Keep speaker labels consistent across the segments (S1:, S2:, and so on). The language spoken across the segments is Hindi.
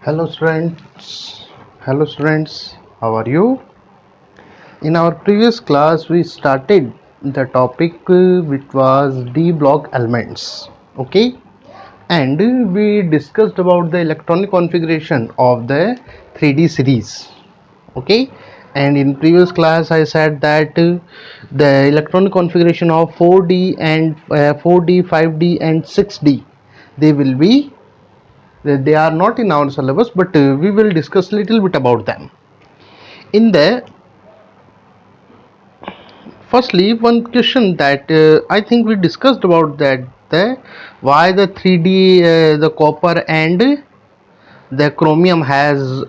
S1: Hello students, how are you? In our previous class we started the topic which was D block elements, okay, and we discussed about the electronic configuration of the 3D series, okay. And in previous class I said that the electronic configuration of 4D and 4D, 5D and 6D, they are not in our syllabus, but we will discuss little bit about them. In the firstly, one question that I think we discussed about that the why the 3D the copper and the chromium has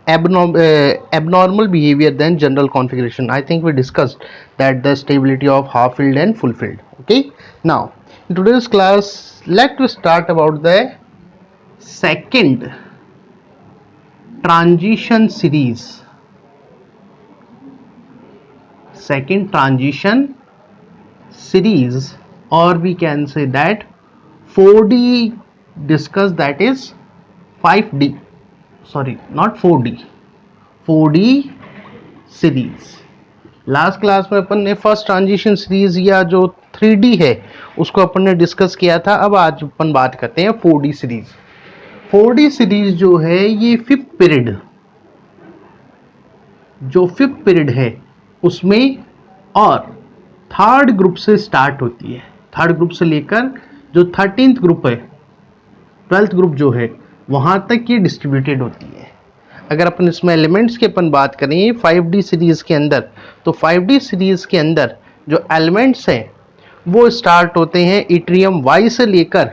S1: abnormal behavior than general configuration. I think we discussed that the stability of half filled and full filled. Okay, now in today's class let us start about the second transition series. Second transition series, or we can say that 4D discuss, that is 5D, sorry not 4D, 4D series. Last class में अपन ने फर्स्ट ट्रांजिशन सीरीज या जो 3D है उसको अपन ने डिस्कस किया था. अब आज अपन बात करते हैं 4D सीरीज. 4D सीरीज जो है ये फिफ्थ पीरियड है उसमें और थर्ड ग्रुप से स्टार्ट होती है. थर्ड ग्रुप से लेकर जो 13th ग्रुप है, 12th ग्रुप जो है वहां तक ये डिस्ट्रीब्यूटेड होती है. अगर अपन इसमें एलिमेंट्स की अपन बात करें 5D सीरीज के अंदर, तो 5D सीरीज के अंदर जो एलिमेंट्स हैं वो स्टार्ट होते हैं इट्रियम Y से लेकर,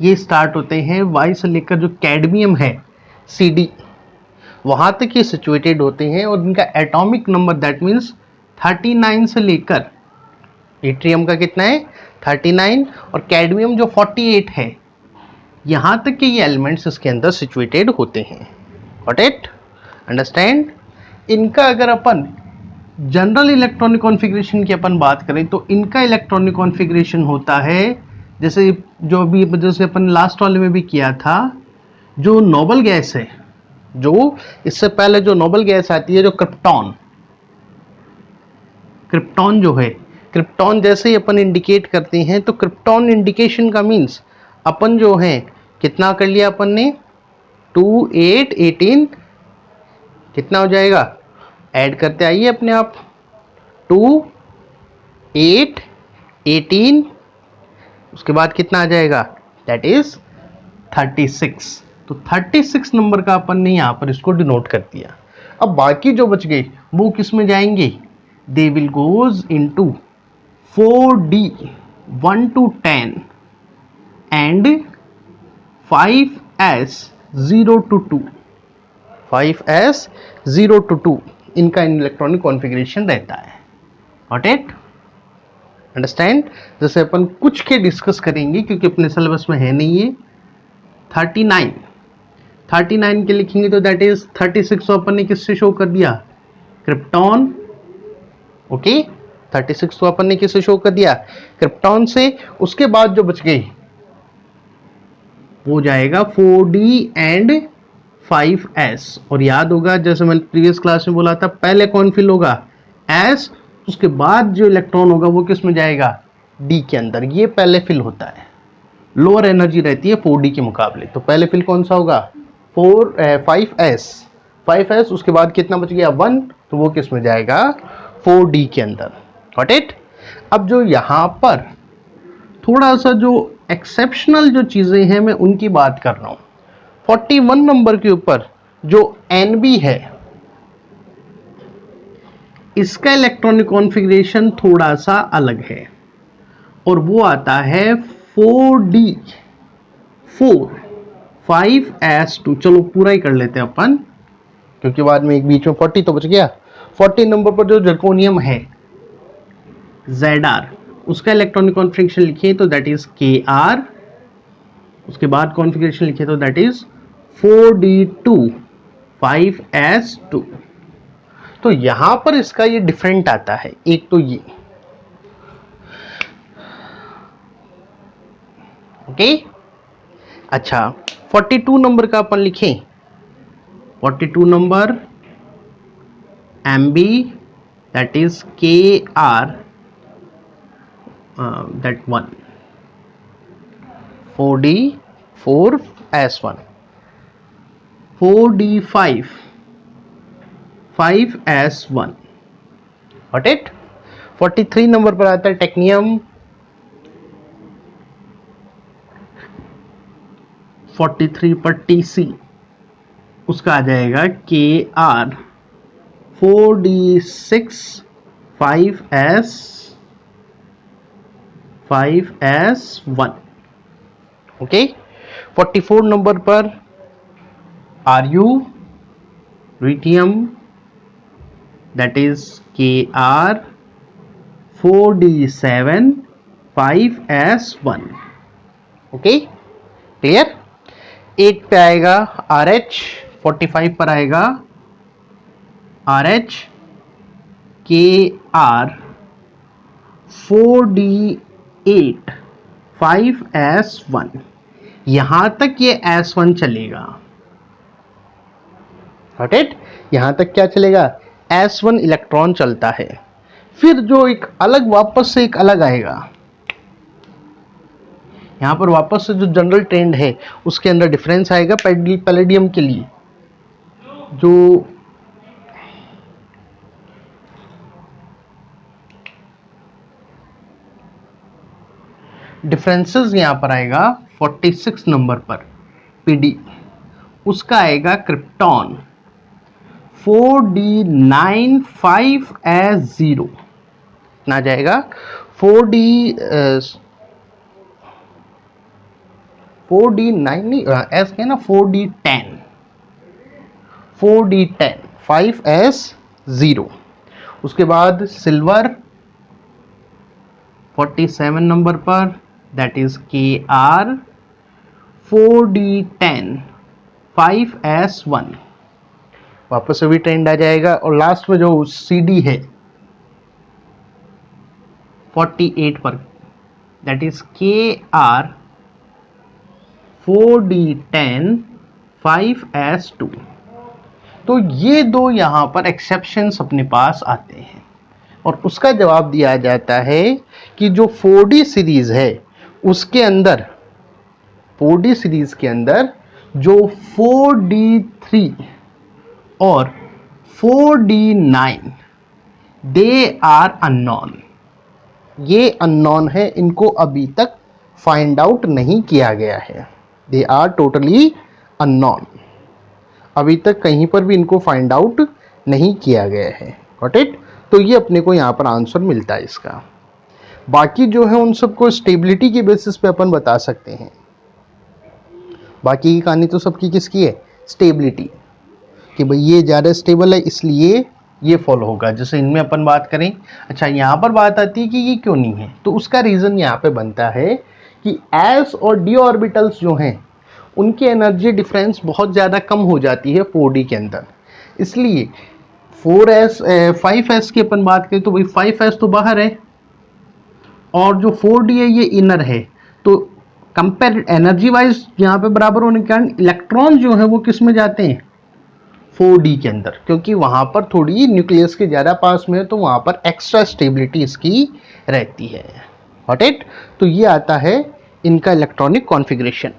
S1: ये स्टार्ट होते हैं Y से लेकर जो कैडमियम है CD, वहां तक ये सिचुएटेड होते हैं और इनका एटॉमिक नंबर दैट मीन्स 39 से लेकर, इट्रियम का कितना है 39 और कैडमियम जो 48 है, यहां तक के ये एलिमेंट्स इसके अंदर सिचुएटेड होते हैं. Got it? अंडरस्टैंड? इनका अगर अपन जनरल इलेक्ट्रॉनिक कॉन्फ़िगरेशन की अपन बात करें तो इनका इलेक्ट्रॉनिक कॉन्फ़िगरेशन होता है जैसे अपन लास्ट वाले में भी किया था, जो नोबल गैस है, जो इससे पहले जो नोबल गैस आती है जो क्रिप्टॉन जो है, क्रिप्टॉन जैसे ही अपन इंडिकेट करते हैं तो क्रिप्टॉन इंडिकेशन का मीन्स अपन जो है कितना कर लिया अपन ने 2 8 18, कितना हो जाएगा ऐड करते आइए अपने आप 2 8 18, उसके बाद कितना आ जाएगा दैट इज 36. तो 36 नंबर का अपन ने यहाँ पर इसको डिनोट कर दिया. अब बाकी जो बच गए वो किस में जाएंगे, they will goes into 4D 1 to 10 and 5S 0 to 2. 5S 0 to 2 इनका इलेक्ट्रॉनिक कॉन्फ़िगरेशन रहता है. Got it? अंडरस्टैंड? जैसे अपन कुछ के डिस्कस करेंगे क्योंकि अपने सिलेबस में है नहीं ये. 39 के लिखेंगे तो दैट इज 36 अपन ने किससे शो कर दिया, क्रिप्टॉन. ओके, 36 तो अपन ने किससे शो कर दिया, क्रिप्टॉन से. उसके बाद जो बच गई वो जाएगा 4D एंड 5S. और याद होगा जैसे मैंने प्रीवियस क्लास में बोला था, पहले कौन फिल होगा S, उसके बाद जो इलेक्ट्रॉन होगा वो किस में जाएगा D के अंदर. ये पहले फिल होता है, लोअर एनर्जी रहती है 4D के मुकाबले. तो पहले फिल कौन सा होगा 5S. उसके बाद कितना बच गया 1, तो वो किस में जाएगा 4D के अंदर. Got it? अब जो यहाँ पर थोड़ा सा जो एक्सेप्शनल जो चीजें हैं मैं उनकी बात कर रहा हूं. 41 नंबर के ऊपर जो NB है इसका इलेक्ट्रॉनिक कॉन्फ़िगरेशन थोड़ा सा अलग है और वो आता है 4D 4 5S2. चलो पूरा ही कर लेते हैं अपन क्योंकि बाद में एक बीच में 40 तो बच गया. 40 नंबर पर जो जर्कोनियम है ZR, उसका इलेक्ट्रॉनिक कॉन्फ़िगरेशन लिखिए तो दैट इज KR. उसके बाद कॉन्फ़िगरेशन लिखिए तो दैट इज 4D2 5S2. तो यहां पर इसका ये डिफरेंट आता है. एक तो ये ओके. अच्छा, 42 नंबर का अपन लिखें, 42 number MB that is KR that one 4D 4S1 4D5 5S1 Got it? 43 number पर आता है टेक्नियम, 43 पर TC उसका आ जाएगा KR 4D6 5S1 okay. 44 number पर RU रुटियम that is KR 4D7 5S1 okay clear. 8 पे आएगा RH, 45 पर आएगा RH KR 4D8 5S1 यहां तक ये S1 चलेगा। Got it? यहां तक क्या चलेगा? S1 इलेक्ट्रॉन चलता है। फिर जो एक अलग वापस से एक अलग आएगा, यहां पर वापस से जो जनरल ट्रेंड है उसके अंदर डिफरेंस आएगा पैलेडियम के लिए। जो डिफरेंसेस यहां पर आएगा 46 नंबर पर PD, उसका आएगा क्रिप्टॉन 4D9 5S0 ना जाएगा 4D9 नहीं S के ना 4D10 5S0। उसके बाद सिल्वर 47 नंबर पर that is KR 4D10 5S1 वापस से भी ट्रेंड आ जाएगा। और लास्ट में जो CD है 48 पर that is KR 4D10 5S2। तो ये दो यहां पर एक्सेप्शंस अपने पास आते हैं और उसका जवाब दिया जाता है कि जो 4D सीरीज है उसके अंदर 4D सीरीज के अंदर जो 4D3 और 4D9 दे आर अननोन, ये अननोन है, इनको अभी तक फाइंड आउट नहीं किया गया है। दे आर टोटली अननोन, अभी तक कहीं पर भी इनको फाइंड आउट नहीं किया गया है। Got it? तो ये अपने को यहाँ पर आंसर मिलता है इसका। बाकी जो है उन सबको स्टेबिलिटी के बेसिस पे अपन बता सकते हैं। बाकी की कहानी तो सबकी किसकी है? स्टेबिलिटी, कि भाई ये ज़्यादा स्टेबल है इसलिए ये फॉलो होगा। जैसे इनमें अपन बात करें, अच्छा यहाँ पर बात आती है कि ये क्यों नहीं है, तो उसका रीज़न यहाँ पे बनता है कि s और d ऑर्बिटल्स जो हैं उनकी एनर्जी डिफरेंस बहुत ज़्यादा कम हो जाती है 4D के अंदर। इसलिए 5s की अपन बात करें तो भाई 5s तो बाहर है और जो 4D है ये इनर है, तो कंपेयर एनर्जी वाइज यहाँ पे बराबर होने के कारण इलेक्ट्रॉन जो है वो किस में जाते हैं? 4D के अंदर, क्योंकि वहां पर थोड़ी न्यूक्लियस के ज़्यादा पास में है तो वहां पर एक्स्ट्रा स्टेबिलिटी इसकी रहती है। Got it? तो ये आता है इनका इलेक्ट्रॉनिक कॉन्फ़िगरेशन।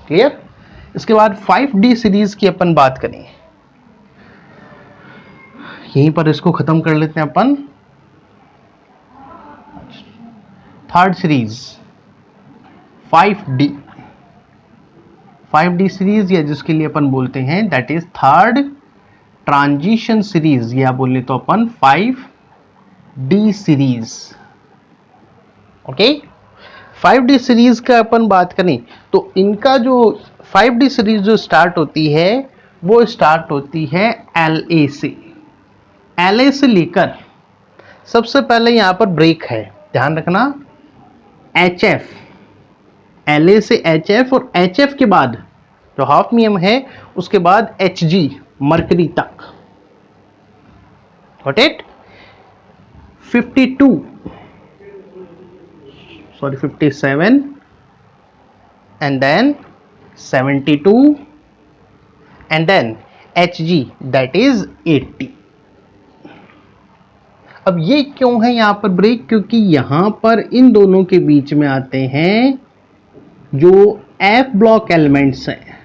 S1: क्लियर? इसके बाद 5D सीरीज की अपन बात करें, यहीं पर इसको खत्म कर लेते हैं अपन। Third series 5D, 5D series या जिसके लिए अपन बोलते हैं that is third transition series, या बोले तो अपन 5D series. Okay, 5D series का अपन बात करें तो इनका जो 5D सीरीज जो स्टार्ट होती है वो स्टार्ट होती है LA से। LA से लेकर सबसे पहले यहां पर ब्रेक है, ध्यान रखना, HF, LA से HF और HF के बाद जो हाफनियम है उसके बाद Hg मरकरी तक। Got it? 57 and then 72 and then Hg that is 80. अब ये क्यों है यहां पर ब्रेक? क्योंकि यहां पर इन दोनों के बीच में आते हैं जो F ब्लॉक एलिमेंट्स हैं,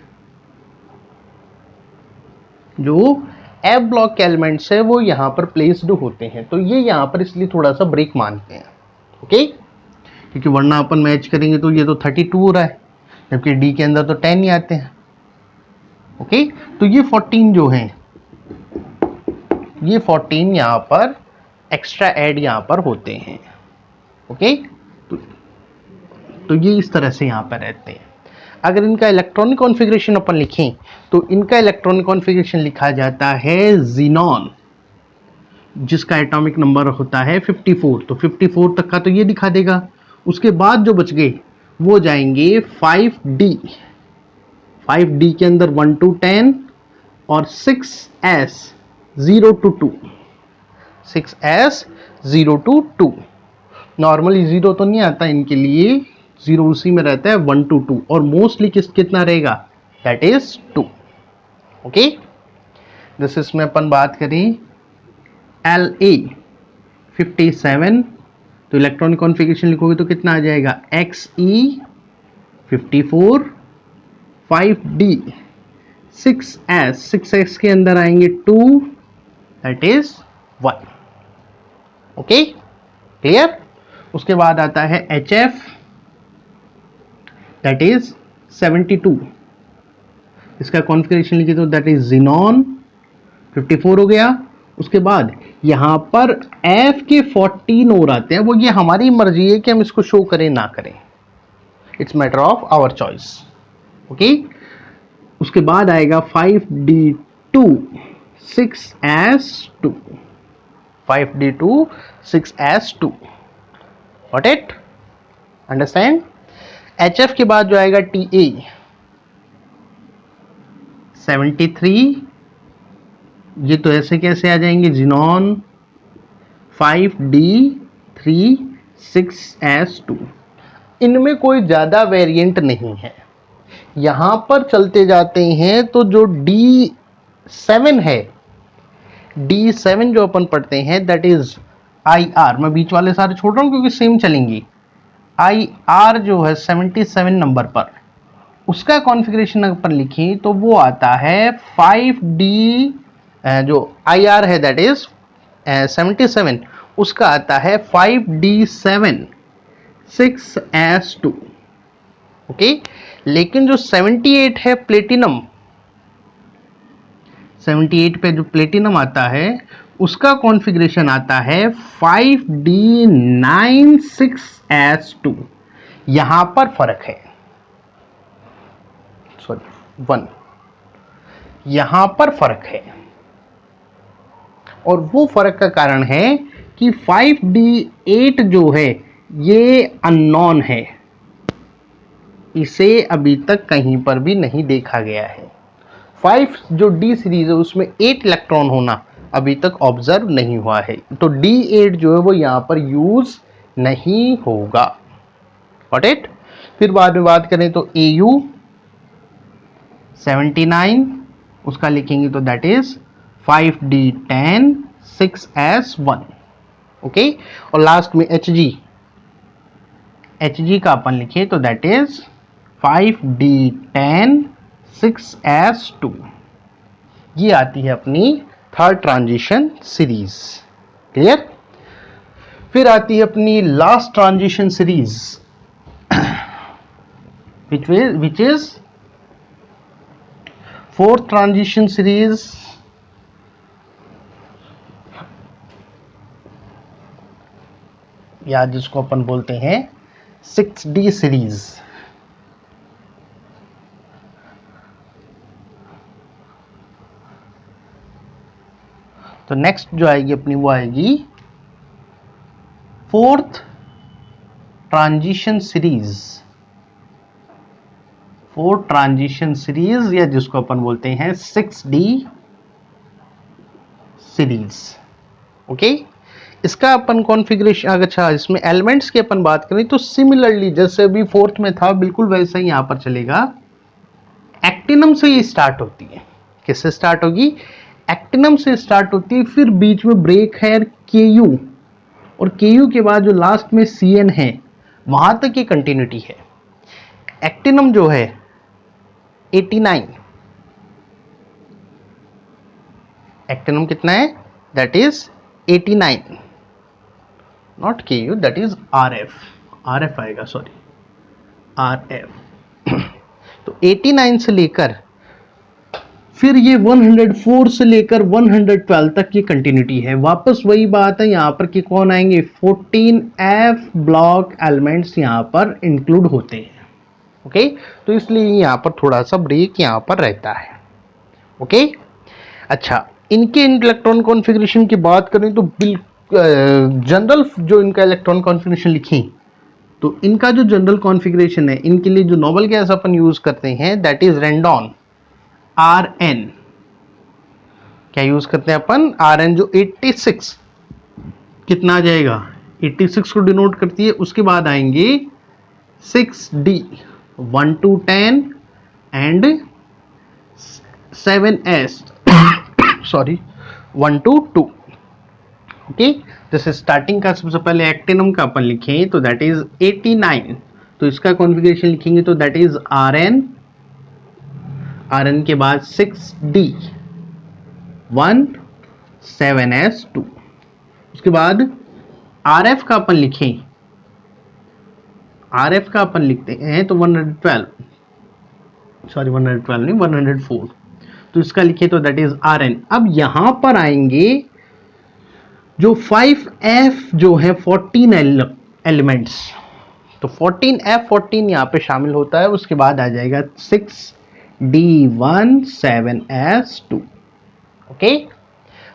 S1: जो F ब्लॉक एलिमेंट्स है वो यहां पर प्लेस्ड होते हैं, तो ये यहां पर इसलिए थोड़ा सा ब्रेक मानते हैं। ओके, क्योंकि वरना अपन मैच करेंगे तो ये तो 32 हो रहा है, जबकि डी के अंदर तो 10 ही आते हैं। ओके, तो ये 14 जो हैं, ये 14 यहां पर एक्स्ट्रा ऐड यहां पर होते हैं। ओके, तो ये इस तरह से यहां पर रहते हैं। अगर इनका इलेक्ट्रॉनिक कॉन्फ़िगरेशन अपन लिखें तो इनका इलेक्ट्रॉनिक कॉन्फ़िगरेशन लिखा जाता है ज़ीनॉन, जिसका एटॉमिक नंबर होता है 54। तो 54 तक का तो ये दिखा देगा। उसके बाद जो बच गए वो जाएंगे 5D। 5D के अंदर 1 to 10 और 6S 0 to 2। 6S 0 to 2। Normally 0 तो नहीं आता इनके लिए, 0 उसी में रहता है 1 to 2, और मोस्टली कितना रहेगा, दैट इज 2। ओके, जैसे इसमें अपन बात करें LA 57, तो इलेक्ट्रॉनिक कॉन्फ़िगरेशन लिखोगे तो कितना आ जाएगा, XE 54, 5D 6S, 6S के अंदर आएंगे 2, दैट इज 1। Okay, clear. उसके बाद आता है HF, दैट इज 72। इसका कॉन्फ़िगरेशन लिखिए तो दैट इज ज़ीनॉन 54 हो गया। उसके बाद यहां पर F के 14 और आते हैं, वो ये हमारी मर्जी है कि हम इसको शो करें ना करें, it's matter of our choice. Okay, उसके बाद आएगा 5D2 6S2, 5D2 6S2, got it, understand. HF के बाद जो आएगा TA 73, ये तो ऐसे कैसे आ जाएंगे, ज़ीनॉन 5D3 6S2। इनमें कोई ज़्यादा वेरिएंट नहीं है। यहाँ पर चलते जाते हैं तो जो D7 है, D7 जो अपन पढ़ते हैं दैट इज IR, मैं बीच वाले सारे छोड़ रहा हूँ क्योंकि सेम चलेंगी। IR जो है 77 नंबर पर, उसका कॉन्फ़िगरेशन अपन लिखें तो वो आता है 5D, जो IR है दैट इज 77, उसका आता है 5D7 6S2। ओके, लेकिन जो 78 है प्लेटिनम, 78 पे जो प्लेटिनम आता है उसका कॉन्फ़िगरेशन आता है 5D9 6S2। यहां पर फर्क है, सॉरी 1, यहां पर फर्क है, और वो फर्क का कारण है कि 5D8 जो है ये अननोन है, इसे अभी तक कहीं पर भी नहीं देखा गया है। 5 जो D सीरीज है उसमें 8 इलेक्ट्रॉन होना अभी तक ऑब्जर्व नहीं हुआ है, तो D8 जो है वो यहां पर यूज नहीं होगा, गॉट इट। फिर बाद में बात करें तो AU 79, उसका लिखेंगे तो that is 5D10 6S1। Okay, और लास्ट में HG का अपन लिखे तो दैट इज 5D10 6S2। ये आती है अपनी थर्ड ट्रांजिशन सीरीज, क्लियर। फिर आती है अपनी last transition series which is fourth transition series, या जिसको अपन बोलते हैं 6D सीरीज। तो नेक्स्ट जो आएगी अपनी वो आएगी fourth transition series, fourth transition series, या जिसको अपन बोलते हैं 6D सीरीज। ओके, इसका अपन कॉन्फ़िगरेशन, अच्छा इसमें एलिमेंट्स की अपन बात करें तो सिमिलरली जैसे अभी फोर्थ में था बिल्कुल वैसा ही यहां पर चलेगा। एक्टिनम से ये स्टार्ट होती है। किससे स्टार्ट होगी? एक्टिनम से स्टार्ट होती है, फिर बीच में ब्रेक है केयू, और केयू के बाद जो लास्ट में सीएन है वहां तक की कंटिन्यूटी है। एक्टिनम जो है 89, एक्टिनम कितना है? That is 89, not KU, that is RF, RF आएगा, सॉरी आरएफ। तो 89 से लेकर फिर ये 104 से लेकर 112 तक की कंटिन्यूटी है। वापस वही बात है यहां पर कि कौन आएंगे? 14F ब्लॉक एलिमेंट्स यहां पर इंक्लूड होते हैं। ओके, तो इसलिए यहां पर थोड़ा सा ब्रेक यहां पर रहता है। ओके, अच्छा, इनके इलेक्ट्रॉन कॉन्फ़िगरेशन की बात करें तो जनरल जो इनका इलेक्ट्रॉन कॉन्फ़िगरेशन लिखें तो इनका जो जनरल कॉन्फ़िगरेशन है, इनके लिए जो नोबल गैस अपन यूज करते हैं दैट इज रेंडॉन, Rn। क्या यूज करते हैं अपन? Rn, जो 86 कितना आ जाएगा? 86 को डिनोट करती है। उसके बाद आएंगे 6d 1 to 10 and 7s sorry 1 to 2। Okay, जैसे स्टार्टिंग का सबसे पहले एक्टिनम का अपन लिखें तो दैट इज 89, तो इसका कॉन्फ़िगरेशन लिखेंगे तो दैट इज Rn, Rn के बाद 6d 1 7s 2। उसके बाद Rf का अपन लिखें, Rf का अपन लिखते हैं तो 112, सॉरी 112 नहीं 104, तो इसका लिखे तो दैट इज Rn। अब यहां पर आएंगे जो 5F जो है 14 एलिमेंट्स, तो 14F14 यहां पे शामिल होता है। उसके बाद आ जाएगा 6d1 7s2। ओके,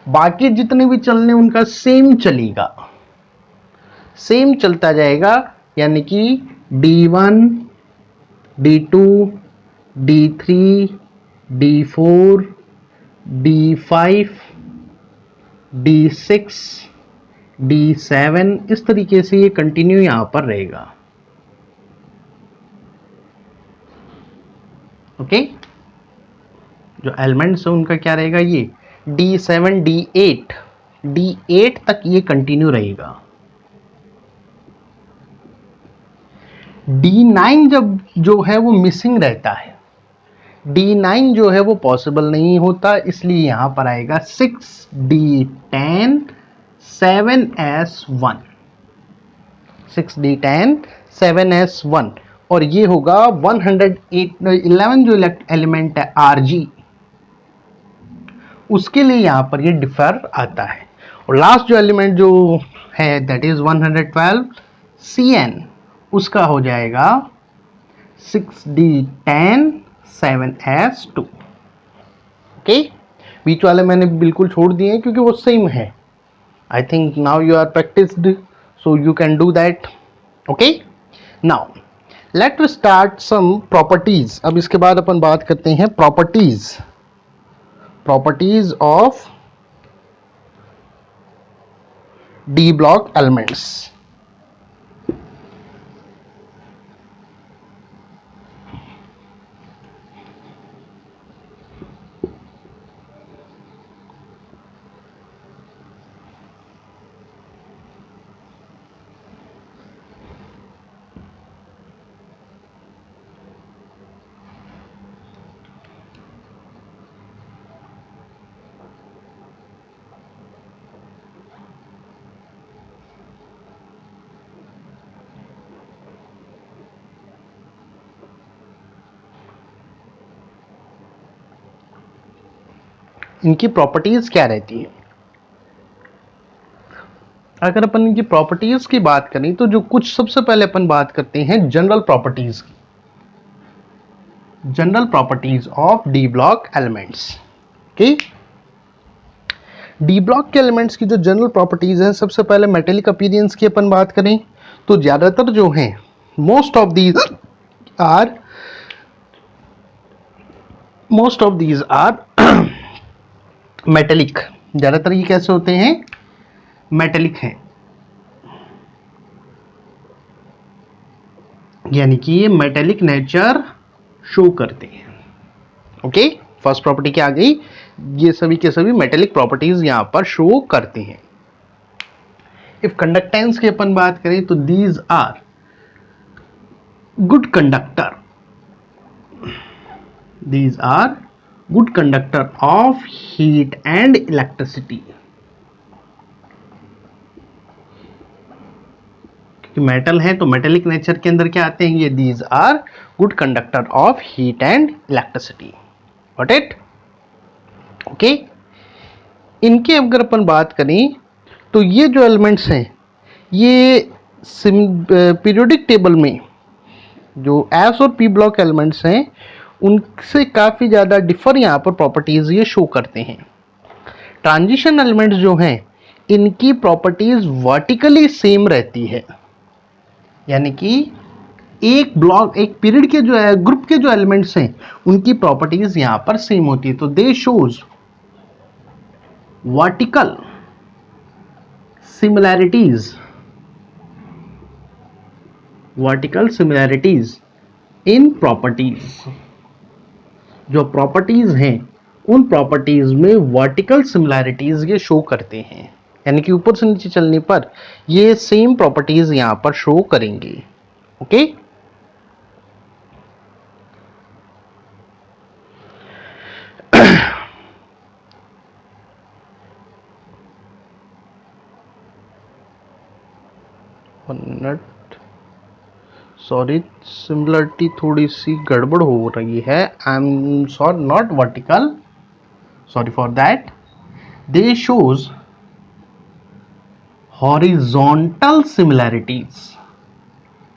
S1: बाकी जितने भी चलने उनका सेम चलेगा, सेम चलता जाएगा, यानी कि d1 d2 d3 d4 d5 d6 d7, इस तरीके से ये कंटिन्यू यहां पर रहेगा। ओके, जो एलिमेंट्स है उनका क्या रहेगा? ये d7 d8 d8 तक ये कंटिन्यू रहेगा। d9 जब जो है वो मिसिंग रहता है, d9 जो है वो पॉसिबल नहीं होता, इसलिए यहां पर आएगा 6d10 7s1, 6d10 7s1, और ये होगा 111 जो एलिमेंट है Rg, उसके लिए यहां पर ये डिफर आता है। और लास्ट जो एलिमेंट जो है दैट इज 112 Cn, उसका हो जाएगा 6d10 7s2। ओके, बीच वाले मैंने बिल्कुल छोड़ दिए क्योंकि वो सेम है। I think now you are practised, so you can do that. Okay, now let us start some properties. अब इसके बाद अपन बात करते हैं properties of D block elements. इनकी प्रॉपर्टीज क्या रहती है? अगर अपन इनकी प्रॉपर्टीज की बात करें तो जो कुछ सबसे पहले अपन बात करते हैं जनरल प्रॉपर्टीज की, general properties of D block elements. Okay, D block के एलिमेंट्स की जो जनरल प्रॉपर्टीज हैं, सबसे पहले मेटेलिक अपीयरेंस की अपन बात करें तो ज्यादातर जो हैं most of these are metallic. ज्यादातर ये कैसे होते हैं? मेटेलिक हैं, यानी कि ये मेटेलिक नेचर शो करते हैं। ओके, फर्स्ट प्रॉपर्टी क्या आ गई, ये सभी के सभी मेटेलिक प्रॉपर्टीज यहां पर शो करते हैं। इफ कंडक्टेंस की अपन बात करें तो these are good conductor, these are good conductor of heat and electricity। क्योंकि मेटल है तो मेटेलिक नेचर के अंदर क्या आते हैं ये, these are good conductor of heat and electricity। Got it? Okay, इनके अगर अपन बात करें तो ये जो एलिमेंट्स हैं ये पीरियोडिक टेबल में जो एस और पी ब्लॉक एलिमेंट्स हैं उनसे काफ़ी ज़्यादा डिफर यहाँ पर प्रॉपर्टीज़ ये शो करते हैं। ट्रांजिशन एलिमेंट्स जो हैं इनकी प्रॉपर्टीज़ वर्टिकली सेम रहती है, यानी कि एक ब्लॉक एक पीरियड के जो है ग्रुप के जो एलिमेंट्स हैं उनकी प्रॉपर्टीज़ यहाँ पर सेम होती है। तो दे शोज वर्टिकल सिमिलैरिटीज इन प्रॉपर्टीज। जो प्रॉपर्टीज हैं उन प्रॉपर्टीज में वर्टिकल सिमिलैरिटीज ये शो करते हैं, यानी कि ऊपर से नीचे चलने पर ये सेम प्रॉपर्टीज यहां पर शो करेंगे। ओके, सॉरी, सिमिलरिटी थोड़ी सी गड़बड़ हो रही है। I am sorry, not vertical, sorry for that. They shows horizontal similarities.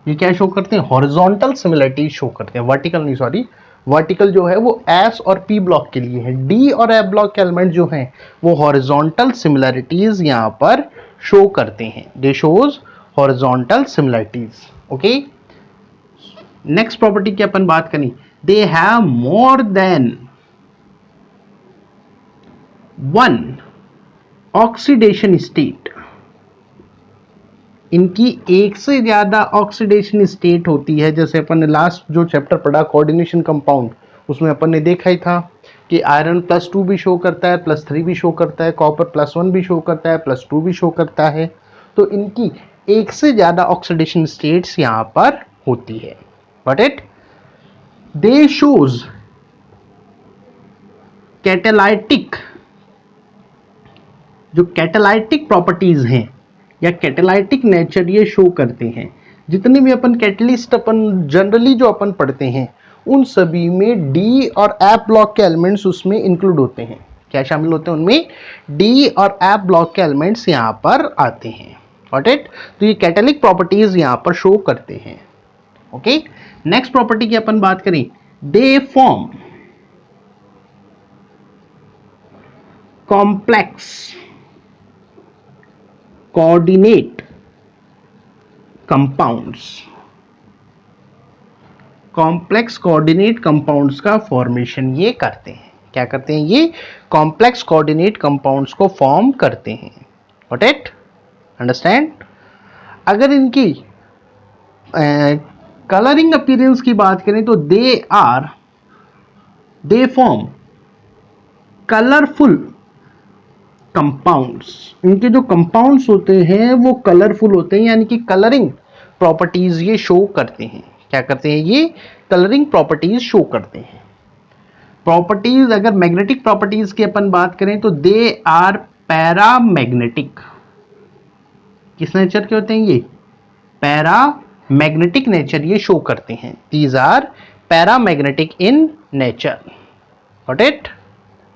S1: ये क्या शो करते हैं, हॉरिजॉन्टल सिमिलरिटीज शो करते हैं, वर्टिकल नहीं, सॉरी। वर्टिकल जो है वो एस और पी ब्लॉक के लिए है, डी और एफ ब्लॉक के एलिमेंट जो हैं वो हॉरिजॉन्टल सिमिलरिटीज यहां पर शो करते हैं। दे shows horizontal similarities. Okay, next property की अपन बात करें, they have more than one oxidation state. इनकी एक से ज्यादा ऑक्सीडेशन स्टेट होती है। जैसे अपन ने लास्ट जो चैप्टर पढ़ा कोऑर्डिनेशन कंपाउंड, उसमें अपन ने देखा ही था कि आयरन +2 भी शो करता है, +3 भी शो करता है, कॉपर +1 भी शो करता है, +2 भी शो करता है। तो इनकी एक से ज्यादा ऑक्सीडेशन स्टेट्स यहां पर होती है। Got it? They shows catalytic, जो कैटेलाइटिक प्रॉपर्टीज हैं या कैटेलाइटिक नेचर ये शो करते हैं। जितने भी अपन कैटलिस्ट अपन जनरली जो अपन पढ़ते हैं उन सभी में डी और एफ ब्लॉक के एलिमेंट्स उसमें इंक्लूड होते हैं। क्या शामिल होते हैं उनमें, डी और एफ ब्लॉक के एलिमेंट्स यहाँ पर आते हैं। Got it? तो ये कैटेलिक प्रॉपर्टीज यहाँ पर शो करते हैं। ओके, नेक्स्ट प्रॉपर्टी की अपन बात करें, they form complex coordinate compounds. Complex coordinate compounds का फॉर्मेशन ये करते हैं। क्या करते हैं, ये कॉम्प्लेक्स कोऑर्डिनेट कंपाउंड्स को फॉर्म करते हैं। Got it? अंडरस्टैंड? अगर इनकी कलरिंग अपीयरेंस की बात करें तो दे फॉर्म कलरफुल कंपाउंड्स। इनके जो कंपाउंड्स होते हैं वो कलरफुल होते हैं, यानी कि कलरिंग प्रॉपर्टीज ये शो करते हैं। क्या करते हैं, ये कलरिंग प्रॉपर्टीज शो करते हैं। प्रॉपर्टीज, अगर मैग्नेटिक प्रॉपर्टीज की अपन बात करें तो दे आर पैरामैग्नेटिक। किस नेचर के होते हैं ये, पैरामैग्नेटिक नेचर ये शो करते हैं। These are paramagnetic in nature. Got it?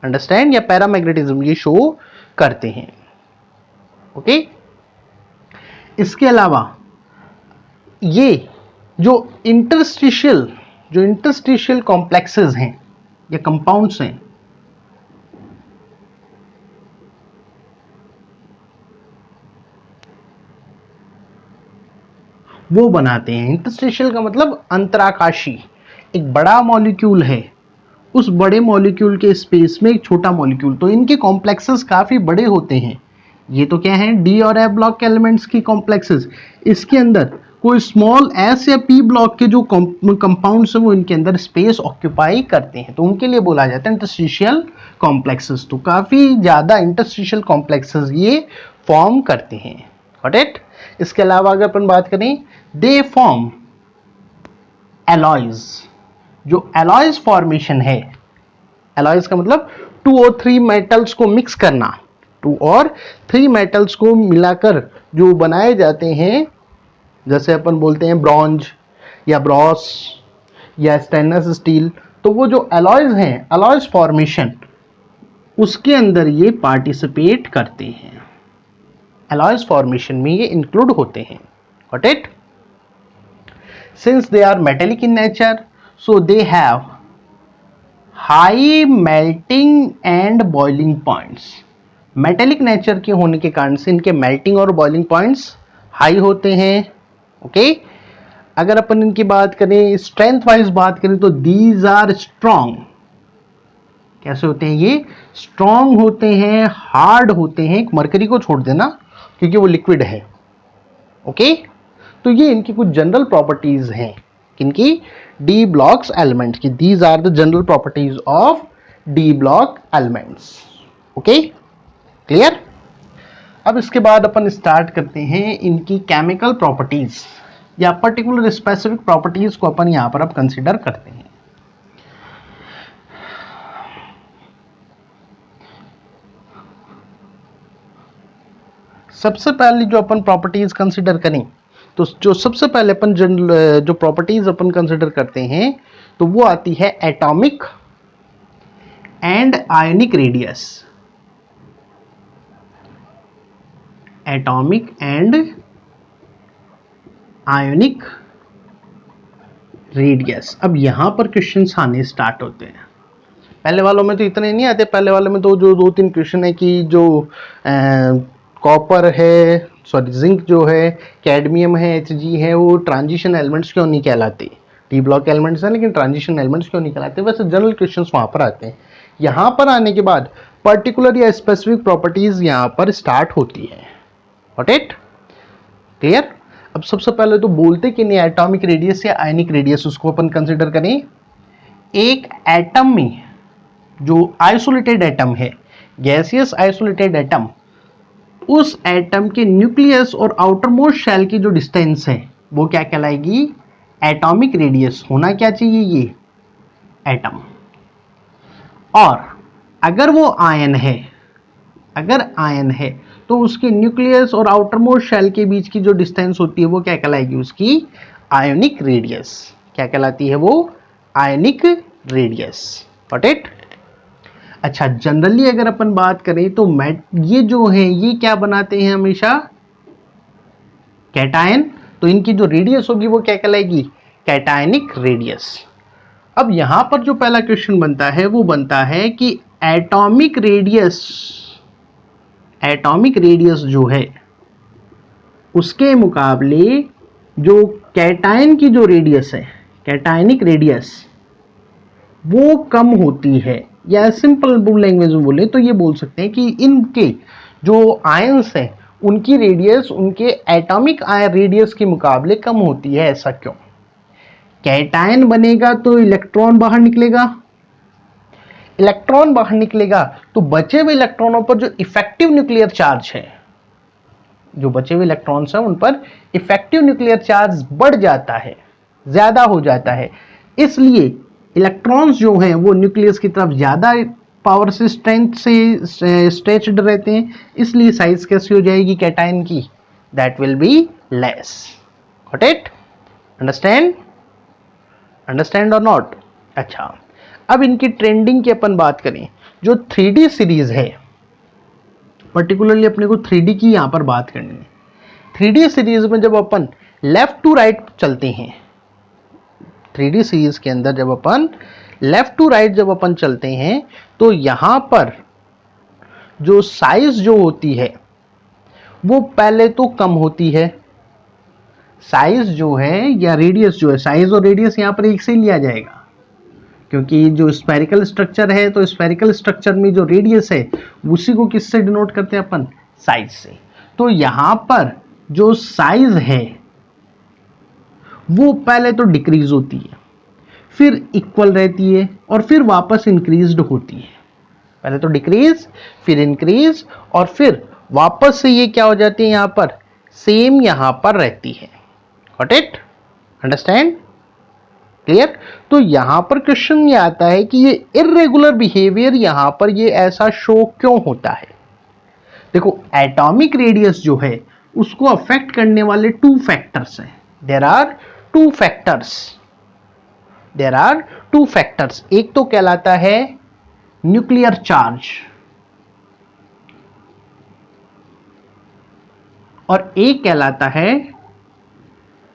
S1: Understand? या पैरामैग्नेटिज्म ये शो करते हैं। ओके, इसके अलावा ये जो इंटरस्टिशियल कॉम्प्लेक्सेस हैं या कंपाउंड्स हैं, वो बनाते हैं। इंटरस्टिशियल का मतलब अंतराकाशी। एक बड़ा मॉलिक्यूल है, उस बड़े मॉलिक्यूल के स्पेस में एक छोटा मॉलिक्यूल, तो इनके कॉम्प्लेक्सेस काफी बड़े होते हैं। ये तो क्या है, डी और एफ ब्लॉक के एलिमेंट्स की कॉम्प्लेक्सेस। इसके अंदर कोई स्मॉल एस या पी ब्लॉक के जो कंपाउंड्स हैं वो इनके अंदर स्पेस ऑक्यूपाई करते हैं, तो उनके लिए बोला जाता है इंटरस्टिशियल कॉम्प्लेक्सेस। तो काफी ज्यादा इंटरस्टिशियल कॉम्प्लेक्सेस ये फॉर्म करते हैं। Got it? इसके अलावा अगर अपन बात करें, दे फॉर्म एलॉयज। जो एलॉयज फॉर्मेशन है, एलॉयज का मतलब 2 और 3 मेटल्स को मिक्स करना, 2 और 3 मेटल्स को मिलाकर जो बनाए जाते हैं, जैसे अपन बोलते हैं ब्रॉन्ज या ब्रॉस या स्टेनलेस स्टील, तो वो जो एलॉयज हैं, एलॉयज फॉर्मेशन, उसके अंदर ये पार्टिसिपेट करते हैं, एलॉयज फॉर्मेशन में ये इंक्लूड होते हैं। Got it? Since they are metallic in nature, so they have high melting and boiling points. Metallic nature के होने के कारण से इनके मेल्टिंग और बॉइलिंग पॉइंट्स हाई होते हैं। ओके? अगर अपन इनकी बात करें, स्ट्रेंथ वाइज बात करें, तो दीज आर स्ट्रॉन्ग। कैसे होते हैं ये? स्ट्रॉन्ग होते हैं, हार्ड होते हैं, मरकरी को छोड़ देना क्योंकि वो लिक्विड है। ओके? तो ये इनकी कुछ जनरल प्रॉपर्टीज हैं, किनकी? डी ब्लॉक्स एलिमेंट की। These are the general properties of D block elements. Okay? Clear? अब इसके बाद अपन स्टार्ट करते हैं इनकी केमिकल प्रॉपर्टीज या पर्टिकुलर स्पेसिफिक प्रॉपर्टीज को अपन यहां पर अब कंसीडर करते हैं। सबसे पहले जो अपन प्रॉपर्टीज कंसीडर करें, तो जो सबसे पहले अपन जनरल जो प्रॉपर्टीज अपन कंसीडर करते हैं, तो वो आती है atomic and ionic radius. Atomic and ionic radius. अब यहां पर क्वेश्चंस आने स्टार्ट होते हैं। पहले वालों में तो इतने नहीं आते, पहले वाले में तो जो 2-3 क्वेश्चन है कि जो कॉपर है, सॉरी जिंक जो है, कैडमियम है, Hg है, वो ट्रांजिशन एलिमेंट्स क्यों नहीं कहलाते? डी ब्लॉक एलिमेंट्स हैं लेकिन ट्रांजिशन एलिमेंट्स क्यों नहीं कहलाते? वैसे जनरल क्वेश्चंस वहां पर आते हैं। यहां पर आने के बाद पर्टिकुलर या स्पेसिफिक प्रॉपर्टीज यहां पर स्टार्ट होती है। Got it? क्लियर? अब सबसे पहले तो बोलते कि नहीं, एटॉमिक रेडियस या आयनिक रेडियस, उसको अपन कंसिडर करें। एक एटम में जो आइसोलेटेड एटम है, गैसियस आइसोलेटेड एटम, उस एटम के न्यूक्लियस और आउटर मोस्ट शेल की जो डिस्टेंस है वो क्या कहलाएगी? Atomic radius. होना क्या चाहिए? ये एटम। और अगर वो आयन है, अगर आयन है तो उसके न्यूक्लियस और आउटर मोस्ट शेल के बीच की जो डिस्टेंस होती है वो क्या कहलाएगी? उसकी आयोनिक रेडियस। क्या कहलाती है वो? Ionic radius. Got it? अच्छा, जनरली अगर अपन बात करें तो ये जो है ये क्या बनाते हैं हमेशा? कैटायन। तो इनकी जो रेडियस होगी वो क्या कहलाएगी? Cationic radius. अब यहां पर जो पहला क्वेश्चन बनता है वो बनता है कि एटॉमिक रेडियस, एटॉमिक रेडियस जो है उसके मुकाबले जो कैटायन की जो रेडियस है, कैटायनिक रेडियस, वो कम होती है। या सिंपल लैंग्वेज में बोले तो ये बोल सकते हैं कि इनके जो आयंस हैं उनकी रेडियस उनके एटॉमिक आयन रेडियस के मुकाबले कम होती है। ऐसा क्यों? कैटायन बनेगा तो इलेक्ट्रॉन बाहर निकलेगा, इलेक्ट्रॉन बाहर निकलेगा तो बचे हुए इलेक्ट्रॉनों पर जो इफेक्टिव न्यूक्लियर चार्ज है, जो बचे हुए इलेक्ट्रॉन्स हैं उन पर इफेक्टिव न्यूक्लियर चार्ज बढ़ जाता है, ज्यादा हो जाता है। इसलिए इलेक्ट्रॉन्स जो हैं वो न्यूक्लियस की तरफ ज्यादा पावर से, स्ट्रेंथ से स्ट्रेच्ड रहते हैं, इसलिए साइज कैसी हो जाएगी कैटायन की? That will be less. Got it? Understand? Understand और नॉट? अच्छा, अब इनकी ट्रेंडिंग की अपन बात करें, जो 3D सीरीज है, पर्टिकुलरली अपने को 3D की यहां पर बात करनी है। 3D सीरीज में जब अपन लेफ्ट टू राइट चलते हैं, 3D सीरीज के अंदर जब अपन लेफ्ट टू राइट जब अपन चलते हैं, तो यहां पर जो साइज जो होती है वो पहले तो कम होती है। साइज जो है या रेडियस जो है, साइज और रेडियस यहां पर एक से लिया जाएगा क्योंकि जो स्फेरिकल स्ट्रक्चर है, तो स्फेरिकल स्ट्रक्चर में जो रेडियस है उसी को किससे डिनोट करते हैं अपन? साइज से। तो यहां पर जो साइज है वो पहले तो डिक्रीज होती है, फिर इक्वल रहती है और फिर वापस इंक्रीज्ड होती है। पहले तो डिक्रीज, फिर इंक्रीज और फिर वापस से ये क्या हो जाती है, यहां पर सेम यहां पर रहती है। Got it? अंडरस्टैंड? क्लियर? तो यहां पर क्वेश्चन ये आता है कि ये इर्रेगुलर बिहेवियर यहां पर ये ऐसा शो क्यों होता है। देखो, एटॉमिक रेडियस जो है उसको अफेक्ट करने वाले टू फैक्टर्स हैं। There are two factors. एक तो कहलाता है न्यूक्लियर चार्ज और एक कहलाता है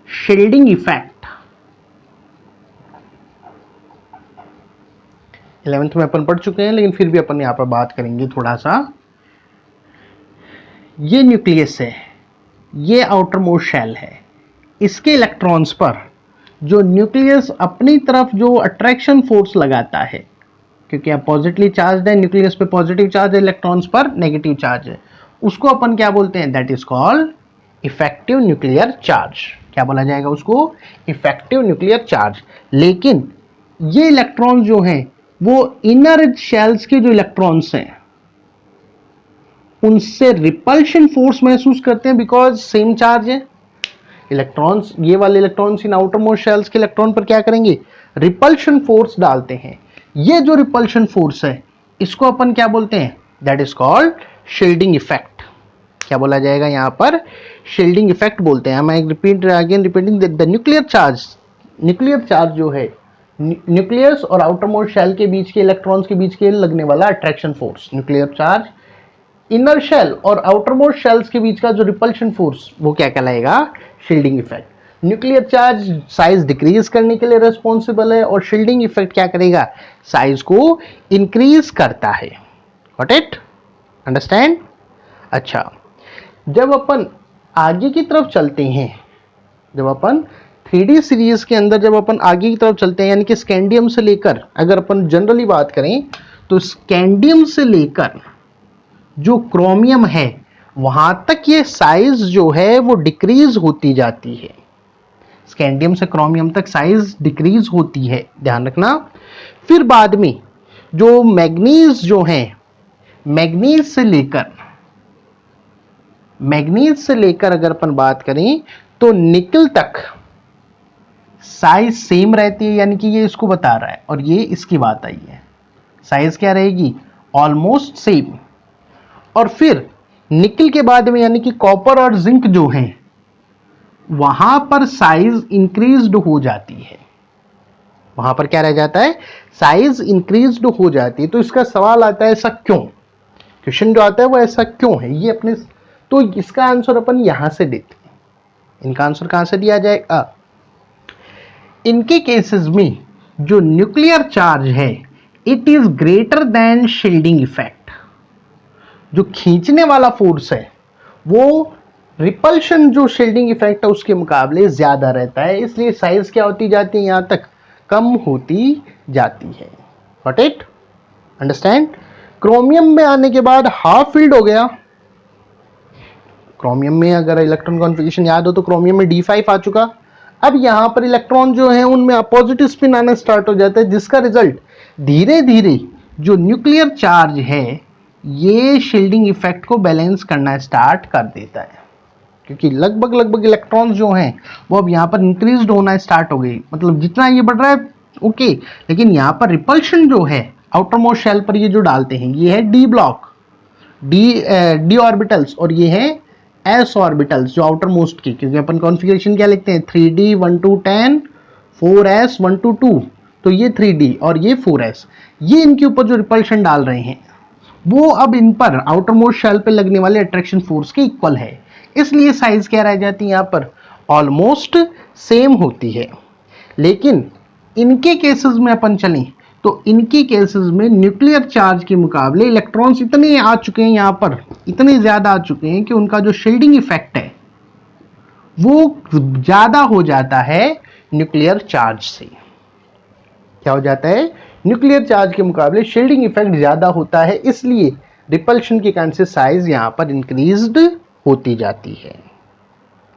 S1: शील्डिंग इफेक्ट। 11th में अपन पढ़ चुके हैं, लेकिन फिर भी अपन यहां पर बात करेंगे थोड़ा सा। ये न्यूक्लियस है, ये आउटर मोस्ट शेल है। इसके इलेक्ट्रॉन्स पर जो न्यूक्लियस अपनी तरफ जो अट्रैक्शन फोर्स लगाता है, क्योंकि आप पॉजिटिवली चार्ज है, न्यूक्लियस पे पॉजिटिव चार्ज है, इलेक्ट्रॉन्स पर नेगेटिव चार्ज है, उसको अपन क्या बोलते हैं? That is called effective nuclear charge. क्या बोला जाएगा उसको? Effective nuclear charge. लेकिन ये इलेक्ट्रॉन्स जो हैं वो इनर शेल्स के जो इलेक्ट्रॉन्स हैं उनसे रिपल्शन फोर्स महसूस करते हैं, बिकॉज सेम चार्ज है। इलेक्ट्रॉन्स, ये वाले electrons in outer most shells के इलेक्ट्रॉन पर क्या करेंगे? रिपल्शन फोर्स डालते हैं। ये जो रिपल्शन फोर्स है इसको अपन क्या बोलते हैं? That is called shielding effect. क्या बोला जाएगा यहां पर? शील्डिंग इफेक्ट बोलते हैं। मैं रिपीटिंग द न्यूक्लियर चार्ज जो है, न्यूक्लियस और आउटर मोस्ट शेल के बीच के इलेक्ट्रॉन्स के बीच के लगने वाला attraction force, nuclear charge, inner shell और आउटर मोस्ट शेल्स के बीच का जो रिपल्शन फोर्स, वो क्या कहलाएगा? Shielding effect. Nuclear charge size decrease करने के लिए रेस्पॉन्सिबल है और शील्डिंग इफेक्ट क्या करेगा? साइज को इंक्रीज करता है। Got it? अंडरस्टैंड? अच्छा, जब अपन आगे की तरफ चलते हैं, जब अपन 3D सीरीज के अंदर जब अपन आगे की तरफ चलते हैं, यानी कि स्कैंडियम से लेकर, अगर अपन जनरली बात करें तो स्कैंडियम से लेकर जो क्रोमियम है वहां तक ये साइज जो है वो डिक्रीज होती जाती है। स्कैंडियम से क्रोमियम तक साइज डिक्रीज होती है, ध्यान रखना। फिर बाद में जो मैग्नीज जो है, मैग्नीज से लेकर अगर अपन बात करें तो निकल तक साइज सेम रहती है, यानी कि ये इसको बता रहा है और ये इसकी बात आई है। साइज क्या रहेगी? Almost same. और फिर निकल के बाद में, यानी कि कॉपर और जिंक जो हैं, वहां पर साइज इंक्रीज्ड हो जाती है। वहां पर क्या रह जाता है? साइज इंक्रीज्ड हो जाती है। तो इसका सवाल आता है, ऐसा क्यों? क्वेश्चन जो आता है वो ऐसा क्यों है, ये अपने, तो इसका आंसर अपन यहां से देते हैं। इनका आंसर कहां से दिया जाएगा? इनके केसेस में जो न्यूक्लियर चार्ज है it is greater than shielding effect. जो खींचने वाला फोर्स है वो रिपल्शन जो शील्डिंग इफेक्ट है उसके मुकाबले ज्यादा रहता है, इसलिए साइज क्या होती जाती है? यहां तक कम होती जाती है। Got it? अंडरस्टैंड? क्रोमियम में आने के बाद हाफ फील्ड हो गया। क्रोमियम में अगर इलेक्ट्रॉन कॉन्फ़िगरेशन याद हो तो क्रोमियम में D5 आ चुका। अब यहां पर इलेक्ट्रॉन जो है उनमें पॉजिटिव स्पिन आना स्टार्ट हो जाता है, जिसका रिजल्ट धीरे धीरे जो न्यूक्लियर चार्ज है ये शील्डिंग इफेक्ट को बैलेंस करना स्टार्ट कर देता है, क्योंकि लगभग इलेक्ट्रॉन्स जो हैं वो अब यहाँ पर इंक्रीज होना स्टार्ट हो गई। मतलब जितना ये बढ़ रहा है ओके, लेकिन यहाँ पर रिपल्शन जो है आउटर मोस्ट शेल पर ये जो डालते हैं ये है डी ब्लॉक, डी ऑर्बिटल्स, और ये है एस ऑर्बिटल्स जो आउटर मोस्ट की, क्योंकि अपन कॉन्फ़िगरेशन क्या लिखते हैं 3D 1 to 10 4s 1 to 2, तो ये 3D और ये 4s, ये इनके ऊपर जो रिपल्शन डाल रहे हैं वो अब इन पर आउटर मोस्ट शेल पे लगने वाले अट्रैक्शन फोर्स के इक्वल है, इसलिए साइज क्या रह जाती है यहाँ पर? ऑलमोस्ट सेम होती है। लेकिन इनके केसेस में अपन चलें तो इनके केसेस में न्यूक्लियर चार्ज के मुकाबले इलेक्ट्रॉन्स इतने आ चुके हैं, यहाँ पर इतने ज्यादा आ चुके हैं कि उनका जो शील्डिंग इफेक्ट है वो ज्यादा हो जाता है न्यूक्लियर चार्ज से। क्या हो जाता है? न्यूक्लियर चार्ज के मुकाबले शील्डिंग इफेक्ट ज्यादा होता है, इसलिए रिपल्शन के कारण से साइज यहां पर इंक्रीज्ड होती जाती है।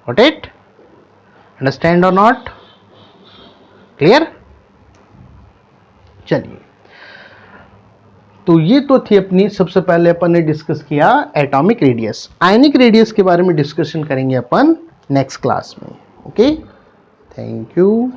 S1: Got it? अंडरस्टैंड और नॉट? क्लियर? चलिए, तो ये तो थी अपनी, सबसे पहले अपन ने डिस्कस किया एटॉमिक रेडियस। आयनिक रेडियस के बारे में डिस्कशन करेंगे अपन नेक्स्ट क्लास में। Okay, thank you.